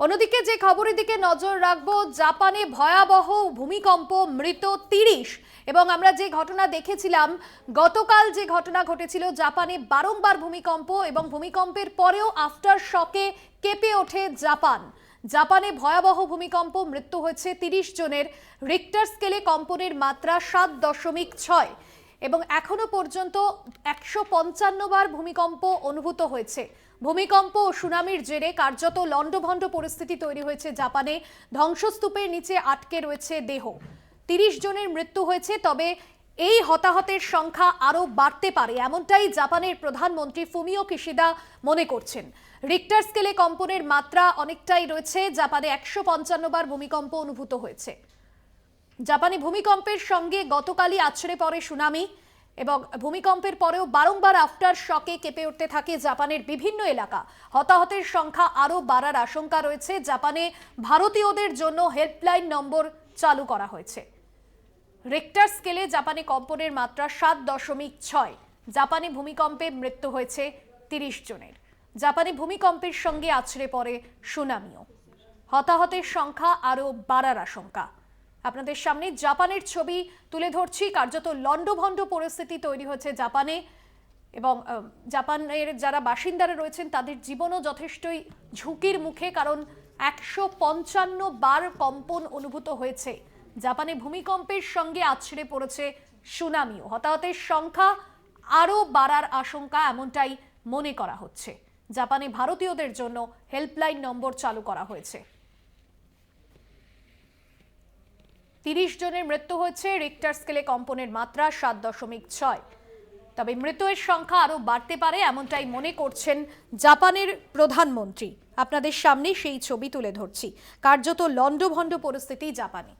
অন্যদিকে যে খবরের দিকে নজর রাখবো, জাপানে ভয়াবহ ভূমিকম্প, মৃত ৩০। এবং আমরা যে ঘটনা দেখেছিলাম গতকাল, যে ঘটনা ঘটেছিল জাপানে বারংবার ভূমিকম্প এবং ভূমিকম্পের পরেও আফটার শকে কেঁপে ওঠে জাপান। জাপানে ভয়াবহ ভূমিকম্প, মৃত্যু হয়েছে ৩০ জনের। রিক্টার স্কেলে কম্পনের মাত্রা ৭.৬ এবং এখনো পর্যন্ত ১৫৫ বার ভূমিকম্প অনুভূত হয়েছে। ভূমিকম্প ও সুনামির জেরে কার্যত লণ্ডভণ্ড পরিস্থিতি তৈরি হয়েছে জাপানে। ধ্বংসস্তূপের নিচে আটকে রয়েছে দেহ। ৩০ জনের মৃত্যু হয়েছে, তবে এই হতাহতের সংখ্যা আরও বাড়তে পারে, এমনটাই জাপানের প্রধানমন্ত্রী ফুমিও কিশিদা মনে করছেন। রিক্টার স্কেলে কম্পনের মাত্রা অনেকটাই রয়েছে। জাপানে ১৫৫ বার ভূমিকম্প অনুভূত হয়েছে। জাপানে ভূমিকম্পের সঙ্গে গতকালই আছড়ে পড়ে সুনামি এবং ভূমিকম্পের পরেও বারংবার আফটার শকে কেঁপে উঠতে থাকে জাপানের বিভিন্ন এলাকা। হতাহতের সংখ্যা আরও বাড়ার আশঙ্কা রয়েছে। জাপানে ভারতীয়দের জন্য হেল্পলাইন নম্বর চালু করা হয়েছে। রিক্টার স্কেলে জাপানে কম্পনের মাত্রা ৭.৬। জাপানে ভূমিকম্পে মৃত্যু হয়েছে ৩০ জনের। জাপানে ভূমিকম্পের সঙ্গে আছড়ে পড়ে সুনামিও। হতাহতের সংখ্যা আরও বাড়ার আশঙ্কা। আপনাদের সামনে জাপানের ছবি তুলে ধরছি। কার্যত লণ্ডভণ্ড পরিস্থিতি তৈরি হয়েছে জাপানে এবং জাপানের যারা বাসিন্দারা রয়েছেন তাদের জীবনও যথেষ্টই ঝুঁকির মুখে, কারণ ১৫৫ বার কম্পন অনুভূত হয়েছে। জাপানে ভূমিকম্পের সঙ্গে আছড়ে পড়েছে সুনামিও। হতাহতের সংখ্যা আরও বাড়ার আশঙ্কা, এমনটাই মনে করা হচ্ছে। জাপানে ভারতীয়দের জন্য হেল্পলাইন নম্বর চালু করা হয়েছে। ৩০ জনের মৃত্যু হয়েছে। রিক্টার স্কেলে কম্পনের মাত্রা ৭.৬। তবে মৃতের সংখ্যা আরও বাড়তে পারে, এমনটাই মনে করছেন জাপানের প্রধানমন্ত্রী। আপনাদের সামনে সেই ছবি তুলে ধরছি। কার্যত লণ্ডভণ্ড পরিস্থিতি জাপানে।